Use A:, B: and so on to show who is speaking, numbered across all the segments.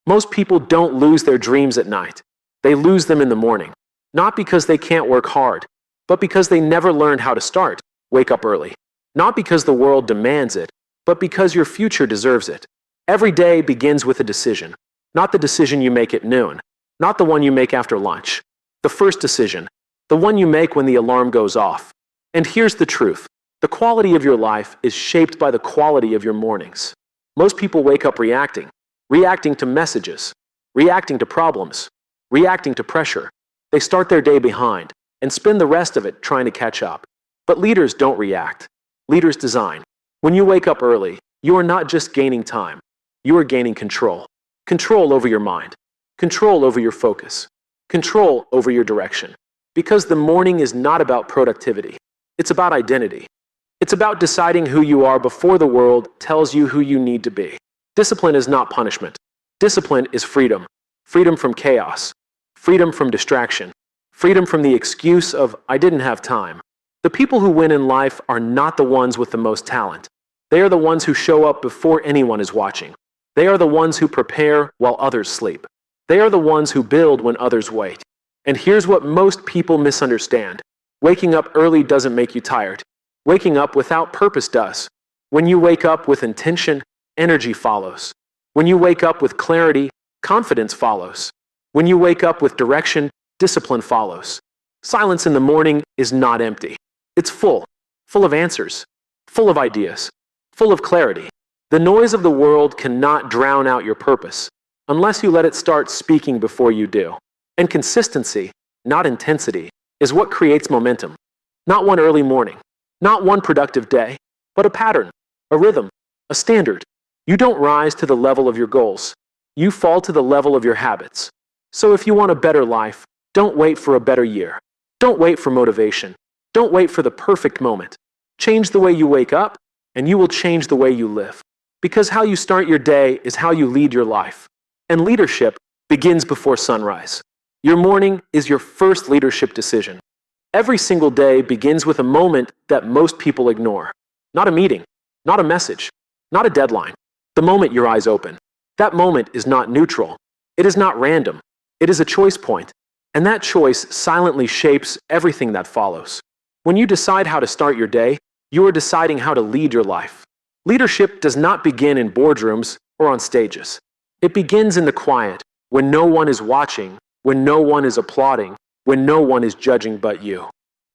A: Most people don't lose their dreams at night. They lose them in the morning. Not because they can't work hard, but because they never learned how to start. Wake up early. Not because the world demands it, but because your future deserves it. Every day begins with a decision. Not the decision you make at noon. Not the one you make after lunch. The first decision. The one you make when the alarm goes off. And here's the truth. The quality of your life is shaped by the quality of your mornings. Most people wake up reacting to messages, reacting to problems, reacting to pressure. They start their day behind and spend the rest of it trying to catch up. But leaders don't react. Leaders design. When you wake up early, you are not just gaining time. You are gaining control. Control over your mind. Control over your focus. Control over your direction. Because the morning is not about productivity. It's about identity. It's about deciding who you are before the world tells you who you need to be. Discipline is not punishment. Discipline is freedom. Freedom from chaos. Freedom from distraction. Freedom from the excuse of, I didn't have time. The people who win in life are not the ones with the most talent. They are the ones who show up before anyone is watching. They are the ones who prepare while others sleep. They are the ones who build when others wait. And here's what most people misunderstand. Waking up early doesn't make you tired. Waking up without purpose does. When you wake up with intention, energy follows. When you wake up with clarity, confidence follows. When you wake up with direction, discipline follows. Silence in the morning is not empty. It's full of answers, full of ideas, full of clarity. The noise of the world cannot drown out your purpose unless you let it start speaking before you do. And consistency, not intensity, is what creates momentum. Not one early morning, not one productive day, but a pattern, a rhythm, a standard. You don't rise to the level of your goals. You fall to the level of your habits. So if you want a better life, don't wait for a better year. Don't wait for motivation. Don't wait for the perfect moment. Change the way you wake up, and you will change the way you live. Because how you start your day is how you lead your life. And leadership begins before sunrise. Your morning is your first leadership decision. Every single day begins with a moment that most people ignore. Not a meeting, not a message, not a deadline. The moment your eyes open. That moment is not neutral. It is not random. It is a choice point. And that choice silently shapes everything that follows. When you decide how to start your day, you are deciding how to lead your life. Leadership does not begin in boardrooms or on stages. It begins in the quiet, when no one is watching, when no one is applauding, when no one is judging but you.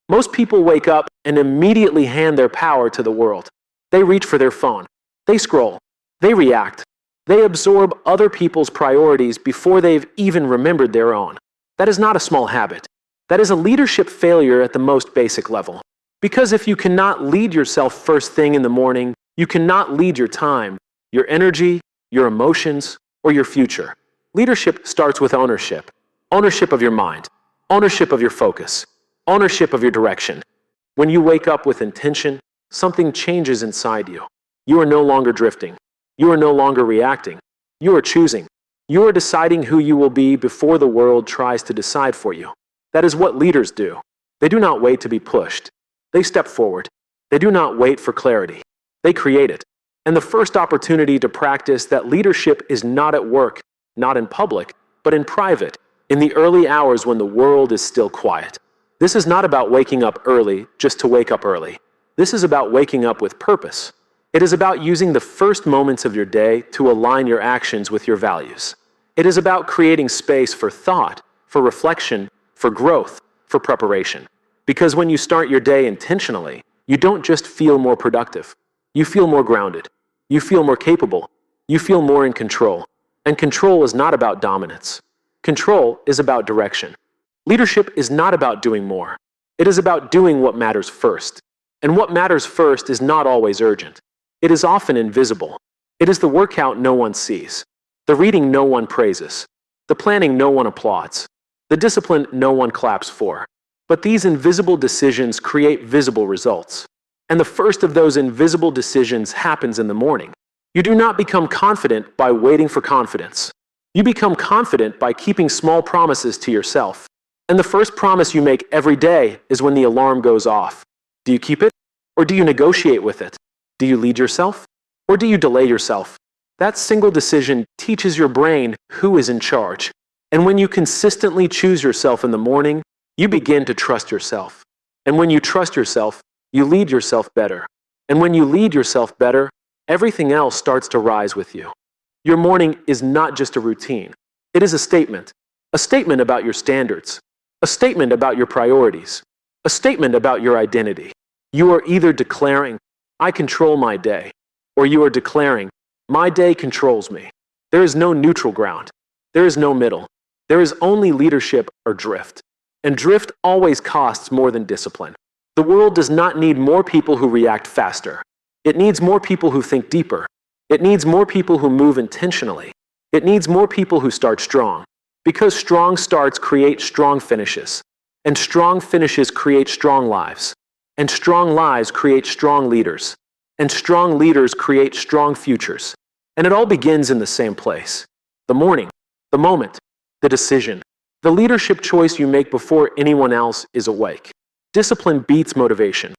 A: Most people wake up and immediately hand their power to the world. They reach for their phone. They scroll. They react. They absorb other people's priorities before they've even remembered their own. That is not a small habit. That is a leadership failure at the most basic level. Because if you cannot lead yourself first thing in the morning, you cannot lead your time, your energy, your emotions, or your future. Leadership starts with ownership. Ownership of your mind. Ownership of your focus. Ownership of your direction. When you wake up with intention, something changes inside you. You are no longer drifting. You are no longer reacting. You are choosing. You are deciding who you will be before the world tries to decide for you. That is what leaders do. They do not wait to be pushed. They step forward. They do not wait for clarity. They create it. And the first opportunity to practice that leadership is not at work, not in public, but in private, in the early hours when the world is still quiet. This is not about waking up early just to wake up early. This is about waking up with purpose. It is about using the first moments of your day to align your actions with your values. It is about creating space for thought, for reflection, for growth, for preparation. Because when you start your day intentionally, you don't just feel more productive. You feel more grounded. You feel more capable. You feel more in control. And control is not about dominance. Control is about direction. Leadership is not about doing more. It is about doing what matters first. And what matters first is not always urgent. It is often invisible. It is the workout no one sees, the reading no one praises, the planning no one applauds, the discipline no one claps for. But these invisible decisions create visible results. And the first of those invisible decisions happens in the morning. You do not become confident by waiting for confidence. You become confident by keeping small promises to yourself. And the first promise you make every day is when the alarm goes off. Do you keep it? Or do you negotiate with it? Do you lead yourself? Or do you delay yourself? That single decision teaches your brain who is in charge. And when you consistently choose yourself in the morning, you begin to trust yourself. And when you trust yourself, you lead yourself better. And when you lead yourself better, everything else starts to rise with you. Your morning is not just a routine. It is a statement about your standards, a statement about your priorities, a statement about your identity. You are either declaring, I control my day, or you are declaring, my day controls me. There is no neutral ground. There is no middle. There is only leadership or drift. And drift always costs more than discipline. The world does not need more people who react faster. It needs more people who think deeper. It needs more people who move intentionally. It needs more people who start strong. Because strong starts create strong finishes. And strong finishes create strong lives. And strong lives create strong leaders. And strong leaders create strong futures. And it all begins in the same place. The morning, the moment, the decision, the leadership choice you make before anyone else is awake. Discipline beats motivation.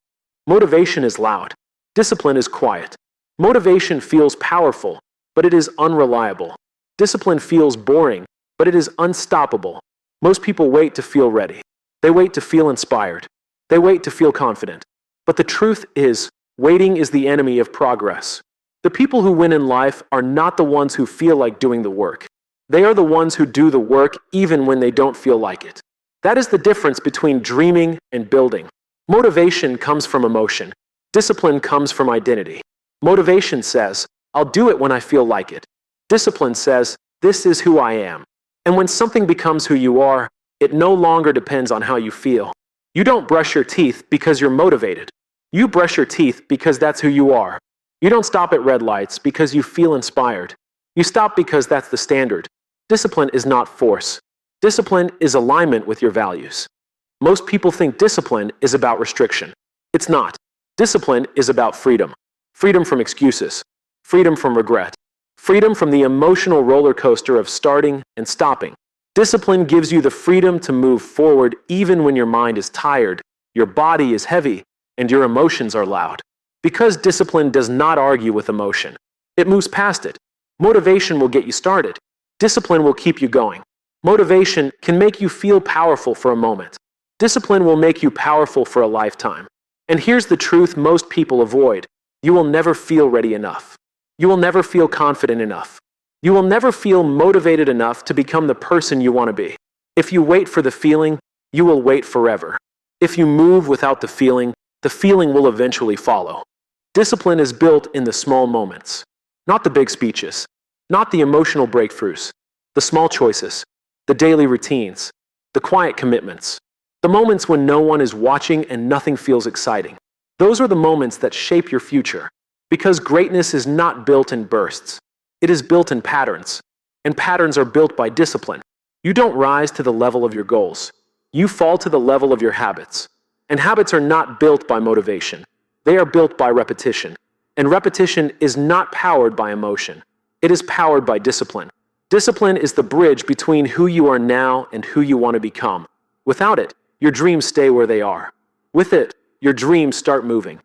A: Motivation is loud. Discipline is quiet. Motivation feels powerful, but it is unreliable. Discipline feels boring, but it is unstoppable. Most people wait to feel ready. They wait to feel inspired. They wait to feel confident. But the truth is, waiting is the enemy of progress. The people who win in life are not the ones who feel like doing the work. They are the ones who do the work even when they don't feel like it. That is the difference between dreaming and building. Motivation comes from emotion. Discipline comes from identity. Motivation says, I'll do it when I feel like it. Discipline says, this is who I am. And when something becomes who you are, it no longer depends on how you feel. You don't brush your teeth because you're motivated. You brush your teeth because that's who you are. You don't stop at red lights because you feel inspired. You stop because that's the standard. Discipline is not force. Discipline is alignment with your values. Most people think discipline is about restriction. It's not. Discipline is about freedom. Freedom from excuses. Freedom from regret. Freedom from the emotional roller coaster of starting and stopping. Discipline gives you the freedom to move forward even when your mind is tired, your body is heavy, and your emotions are loud. Because discipline does not argue with emotion. It moves past it. Motivation will get you started. Discipline will keep you going. Motivation can make you feel powerful for a moment. Discipline will make you powerful for a lifetime. And here's the truth most people avoid. You will never feel ready enough. You will never feel confident enough. You will never feel motivated enough to become the person you want to be. If you wait for the feeling, you will wait forever. If you move without the feeling will eventually follow. Discipline is built in the small moments, not the big speeches, not the emotional breakthroughs, the small choices, the daily routines, the quiet commitments, the moments when no one is watching and nothing feels exciting. Those are the moments that shape your future. Because greatness is not built in bursts. It is built in patterns. And patterns are built by discipline. You don't rise to the level of your goals. You fall to the level of your habits. And habits are not built by motivation. They are built by repetition. And repetition is not powered by emotion. It is powered by discipline. Discipline is the bridge between who you are now and who you want to become. Without it, your dreams stay where they are. With it, your dreams start moving.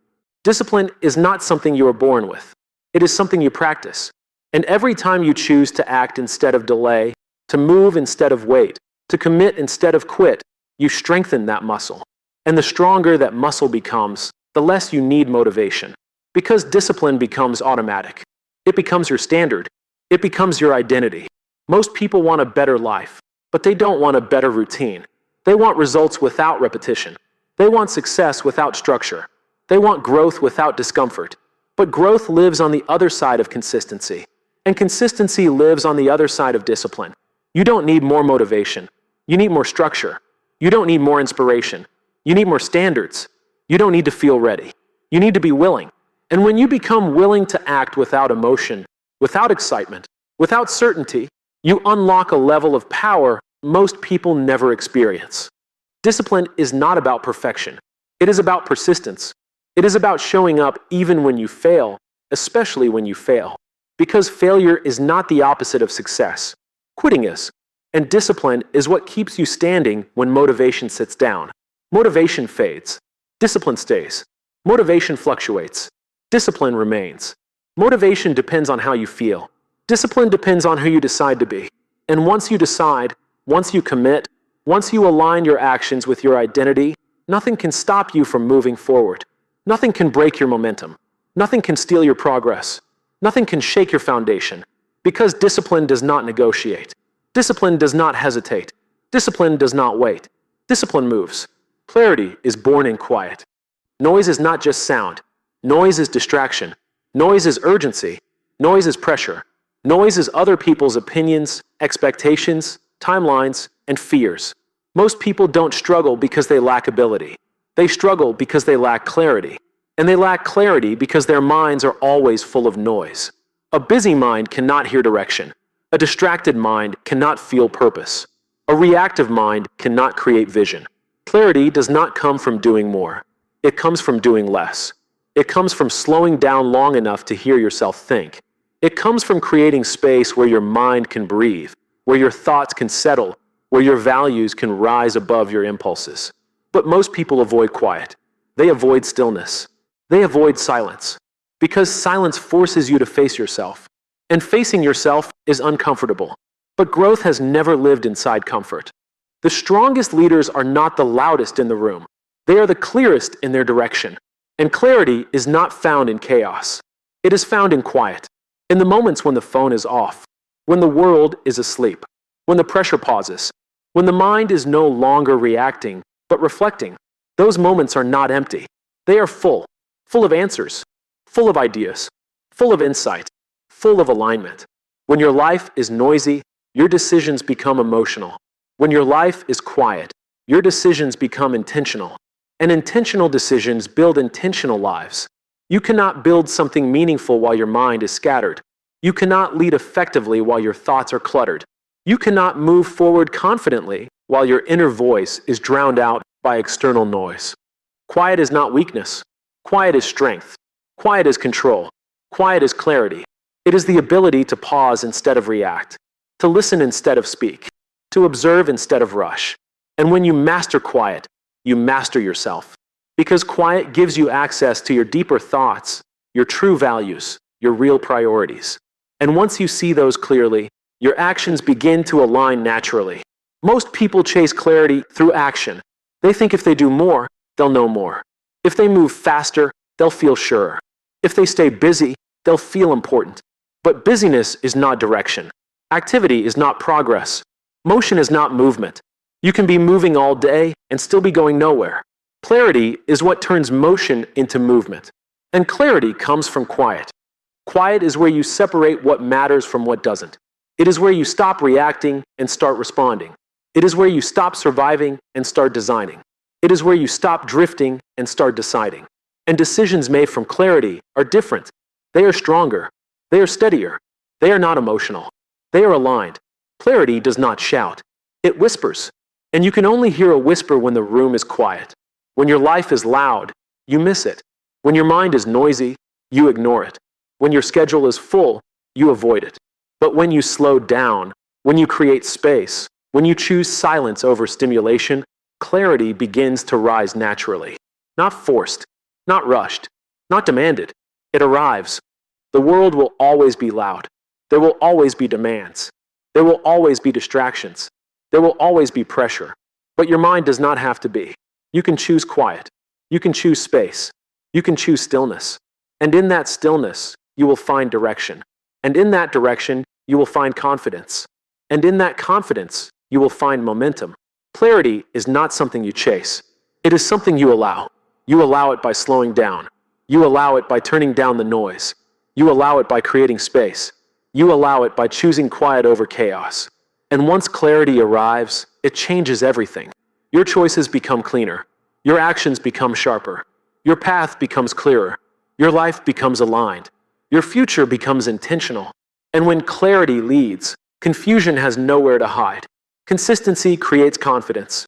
A: Discipline is not something you are born with. It is something you practice. And every time you choose to act instead of delay, to move instead of wait, to commit instead of quit, you strengthen that muscle. And the stronger that muscle becomes, the less you need motivation. Because discipline becomes automatic. It becomes your standard. It becomes your identity. Most people want a better life, but they don't want a better routine. They want results without repetition. They want success without structure. They want growth without discomfort. But growth lives on the other side of consistency. And consistency lives on the other side of discipline. You don't need more motivation. You need more structure. You don't need more inspiration. You need more standards. You don't need to feel ready. You need to be willing. And when you become willing to act without emotion, without excitement, without certainty, you unlock a level of power most people never experience. Discipline is not about perfection. It is about persistence. It is about showing up even when you fail, especially when you fail. Because failure is not the opposite of success. Quitting is. And discipline is what keeps you standing when motivation sits down. Motivation fades. Discipline stays. Motivation fluctuates. Discipline remains. Motivation depends on how you feel. Discipline depends on who you decide to be. And once you decide, once you commit, once you align your actions with your identity, nothing can stop you from moving forward. Nothing can break your momentum. Nothing can steal your progress. Nothing can shake your foundation. Because discipline does not negotiate. Discipline does not hesitate. Discipline does not wait. Discipline moves. Clarity is born in quiet. Noise is not just sound. Noise is distraction. Noise is urgency. Noise is pressure. Noise is other people's opinions, expectations, timelines, and fears. Most people don't struggle because they lack ability. They struggle because they lack clarity. And they lack clarity because their minds are always full of noise. A busy mind cannot hear direction. A distracted mind cannot feel purpose. A reactive mind cannot create vision. Clarity does not come from doing more. It comes from doing less. It comes from slowing down long enough to hear yourself think. It comes from creating space where your mind can breathe, where your thoughts can settle, where your values can rise above your impulses. But most people avoid quiet. They avoid stillness. They avoid silence. Because silence forces you to face yourself. And facing yourself is uncomfortable. But growth has never lived inside comfort. The strongest leaders are not the loudest in the room. They are the clearest in their direction. And clarity is not found in chaos. It is found in quiet. In the moments when the phone is off, when the world is asleep, when the pressure pauses, when the mind is no longer reacting, but reflecting. Those moments are not empty. They are full of answers, full of ideas, full of insight, full of alignment. When your life is noisy, your decisions become emotional. When your life is quiet, your decisions become intentional. And intentional decisions build intentional lives. You cannot build something meaningful while your mind is scattered. You cannot lead effectively while your thoughts are cluttered. You cannot move forward confidently while your inner voice is drowned out by external noise. Quiet is not weakness. Quiet is strength. Quiet is control. Quiet is clarity. It is the ability to pause instead of react, to listen instead of speak, to observe instead of rush. And when you master quiet, you master yourself. Because quiet gives you access to your deeper thoughts, your true values, your real priorities. And once you see those clearly, your actions begin to align naturally. Most people chase clarity through action. They think if they do more, they'll know more. If they move faster, they'll feel surer. If they stay busy, they'll feel important. But busyness is not direction. Activity is not progress. Motion is not movement. You can be moving all day and still be going nowhere. Clarity is what turns motion into movement. And clarity comes from quiet. Quiet is where you separate what matters from what doesn't. It is where you stop reacting and start responding. It is where you stop surviving and start designing. It is where you stop drifting and start deciding. And decisions made from clarity are different. They are stronger. They are steadier. They are not emotional. They are aligned. Clarity does not shout. It whispers. And you can only hear a whisper when the room is quiet. When your life is loud, you miss it. When your mind is noisy, you ignore it. When your schedule is full, you avoid it. But when you slow down, when you create space, when you choose silence over stimulation, clarity begins to rise naturally. Not forced, not rushed, not demanded. It arrives. The world will always be loud. There will always be demands. There will always be distractions. There will always be pressure. But your mind does not have to be. You can choose quiet. You can choose space. You can choose stillness. And in that stillness, you will find direction. And in that direction, you will find confidence. And in that confidence, you will find momentum. Clarity is not something you chase. It is something you allow. You allow it by slowing down. You allow it by turning down the noise. You allow it by creating space. You allow it by choosing quiet over chaos. And once clarity arrives, it changes everything. Your choices become cleaner. Your actions become sharper. Your path becomes clearer. Your life becomes aligned. Your future becomes intentional. And when clarity leads, confusion has nowhere to hide. Consistency creates confidence.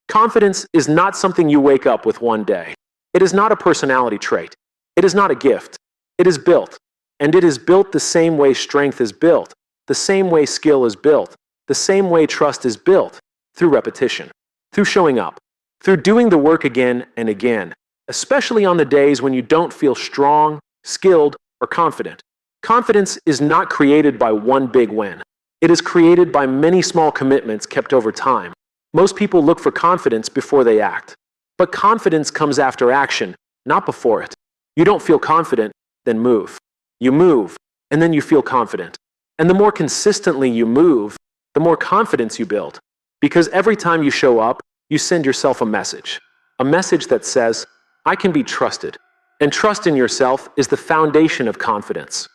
A: Confidence is not something you wake up with one day. It is not a personality trait. It is not a gift. It is built. And it is built the same way strength is built, the same way skill is built, the same way trust is built, through repetition, through showing up, through doing the work again and again, especially on the days when you don't feel strong, skilled, or confident. Confidence is not created by one big win. It is created by many small commitments kept over time. Most people look for confidence before they act. But confidence comes after action, not before it. You don't feel confident, then move. You move, and then you feel confident. And the more consistently you move, the more confidence you build. Because every time you show up, you send yourself a message. A message that says, I can be trusted. And trust in yourself is the foundation of confidence.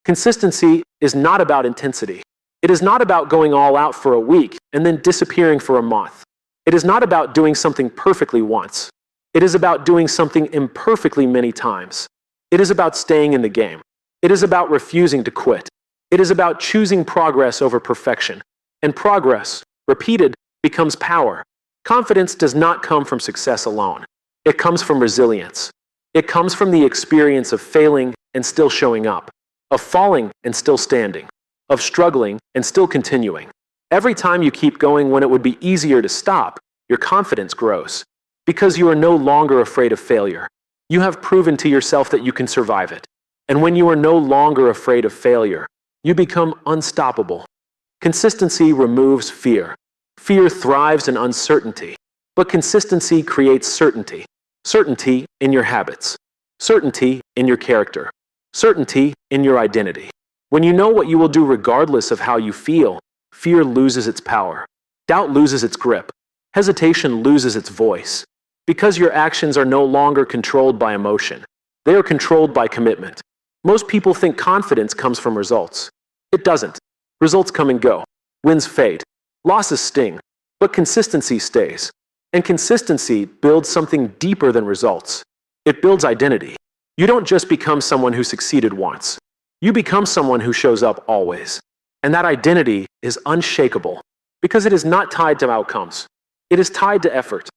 A: Consistency is not about intensity. It is not about going all out for a week and then disappearing for a month. It is not about doing something perfectly once. It is about doing something imperfectly many times. It is about staying in the game. It is about refusing to quit. It is about choosing progress over perfection. And progress, repeated, becomes power. Confidence does not come from success alone. It comes from resilience. It comes from the experience of failing and still showing up, of falling and still standing, of struggling and still continuing. Every time you keep going when it would be easier to stop, your confidence grows. Because you are no longer afraid of failure. You have proven to yourself that you can survive it. And when you are no longer afraid of failure, you become unstoppable. Consistency removes fear. Fear thrives in uncertainty. But consistency creates certainty. Certainty in your habits. Certainty in your character. Certainty in your identity. When you know what you will do regardless of how you feel, fear loses its power. Doubt loses its grip. Hesitation loses its voice. Because your actions are no longer controlled by emotion. They are controlled by commitment. Most people think confidence comes from results. It doesn't. Results come and go. Wins fade. Losses sting. But consistency stays. And consistency builds something deeper than results. It builds identity. You don't just become someone who succeeded once. You become someone who shows up always. And that identity is unshakable because it is not tied to outcomes. It is tied to effort.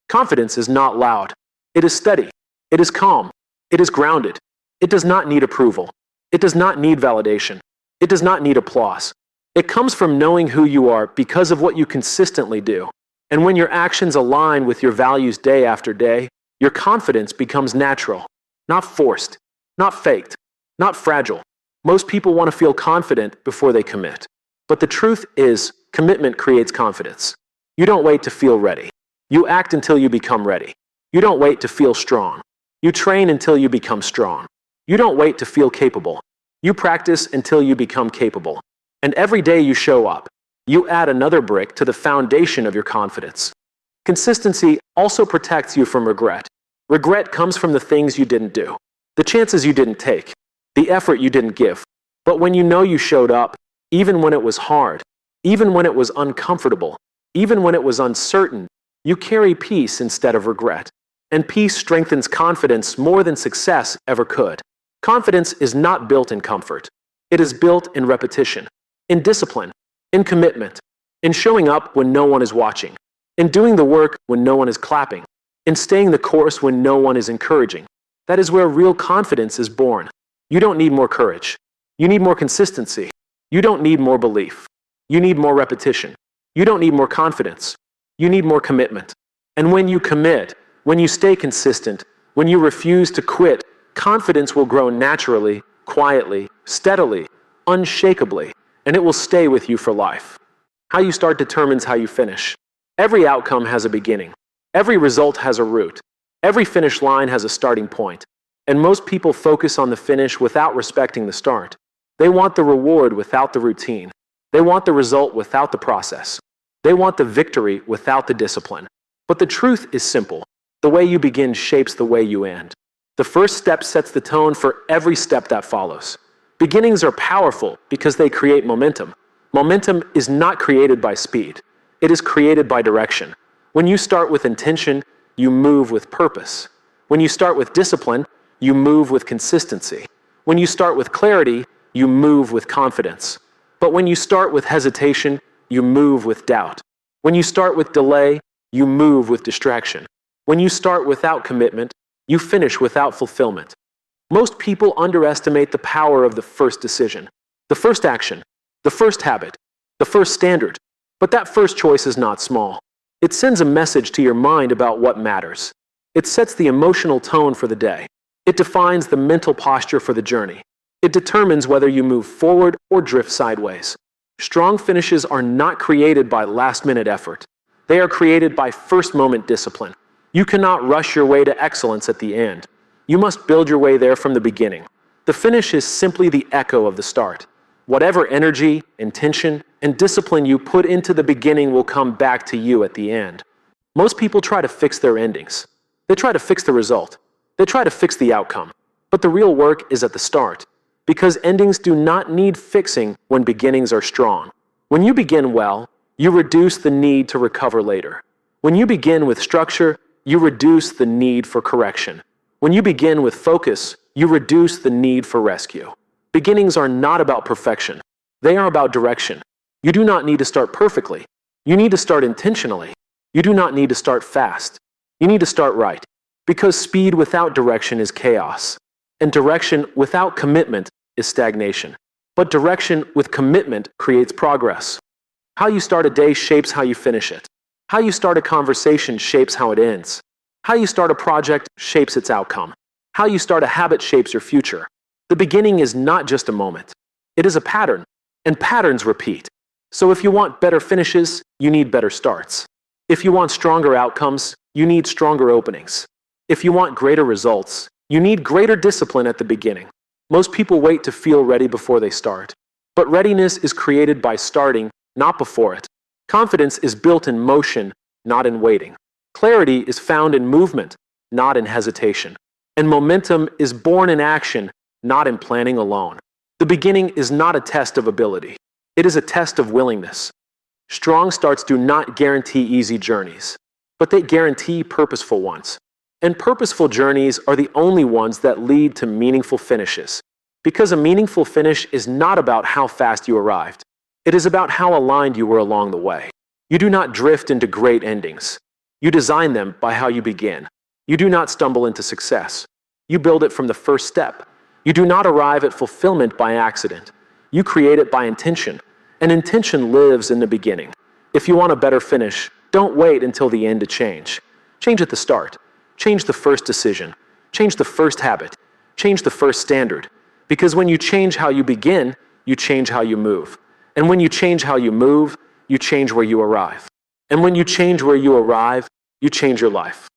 A: Confidence is not loud. It is steady. It is calm. It is grounded. It does not need approval. It does not need validation. It does not need applause. It comes from knowing who you are because of what you consistently do. And when your actions align with your values day after day, your confidence becomes natural, not forced, not faked, not fragile. Most people want to feel confident before they commit. But the truth is, commitment creates confidence. You don't wait to feel ready. You act until you become ready. You don't wait to feel strong. You train until you become strong. You don't wait to feel capable. You practice until you become capable. And every day you show up, you add another brick to the foundation of your confidence. Consistency also protects you from regret. Regret comes from the things you didn't do, the chances you didn't take, the effort you didn't give. But when you know you showed up, even when it was hard, even when it was uncomfortable, even when it was uncertain, you carry peace instead of regret. And peace strengthens confidence more than success ever could. Confidence is not built in comfort. It is built in repetition, in discipline, in commitment, in showing up when no one is watching, in doing the work when no one is clapping, in staying the course when no one is encouraging. That is where real confidence is born. You don't need more courage. You need more consistency. You don't need more belief. You need more repetition. You don't need more confidence. You need more commitment. And when you commit, when you stay consistent, when you refuse to quit, confidence will grow naturally, quietly, steadily, unshakably, and it will stay with you for life. How you start determines how you finish. Every outcome has a beginning. Every result has a root. Every finish line has a starting point. And most people focus on the finish without respecting the start. They want the reward without the routine. They want the result without the process. They want the victory without the discipline. But the truth is simple. The way you begin shapes the way you end. The first step sets the tone for every step that follows. Beginnings are powerful because they create momentum. Momentum is not created by speed. It is created by direction. When you start with intention, you move with purpose. When you start with discipline, you move with consistency. When you start with clarity, you move with confidence. But when you start with hesitation, you move with doubt. When you start with delay, you move with distraction. When you start without commitment, you finish without fulfillment. Most people underestimate the power of the first decision, the first action, the first habit, the first standard. But that first choice is not small. It sends a message to your mind about what matters. It sets the emotional tone for the day. It defines the mental posture for the journey. It determines whether you move forward or drift sideways. Strong finishes are not created by last-minute effort. They are created by first-moment discipline. You cannot rush your way to excellence at the end. You must build your way there from the beginning. The finish is simply the echo of the start. Whatever energy, intention, and discipline you put into the beginning will come back to you at the end. Most people try to fix their endings. They try to fix the result. They try to fix the outcome. But the real work is at the start. Because endings do not need fixing when beginnings are strong. When you begin well, you reduce the need to recover later. When you begin with structure, you reduce the need for correction. When you begin with focus, you reduce the need for rescue. Beginnings are not about perfection. They are about direction. You do not need to start perfectly. You need to start intentionally. You do not need to start fast. You need to start right. Because speed without direction is chaos. And direction without commitment is stagnation. But direction with commitment creates progress. How you start a day shapes how you finish it. How you start a conversation shapes how it ends. How you start a project shapes its outcome. How you start a habit shapes your future. The beginning is not just a moment. It is a pattern, and patterns repeat. So if you want better finishes, you need better starts. If you want stronger outcomes, you need stronger openings. If you want greater results, you need greater discipline at the beginning. Most people wait to feel ready before they start. But readiness is created by starting, not before it. Confidence is built in motion, not in waiting. Clarity is found in movement, not in hesitation. And momentum is born in action, not in planning alone. The beginning is not a test of ability. It is a test of willingness. Strong starts do not guarantee easy journeys, but they guarantee purposeful ones. And purposeful journeys are the only ones that lead to meaningful finishes. Because a meaningful finish is not about how fast you arrived. It is about how aligned you were along the way. You do not drift into great endings. You design them by how you begin. You do not stumble into success. You build it from the first step. You do not arrive at fulfillment by accident. You create it by intention. And intention lives in the beginning. If you want a better finish, don't wait until the end to change. Change at the start. Change the first decision. Change the first habit. Change the first standard. Because when you change how you begin, you change how you move. And when you change how you move, you change where you arrive. And when you change where you arrive, you change your life.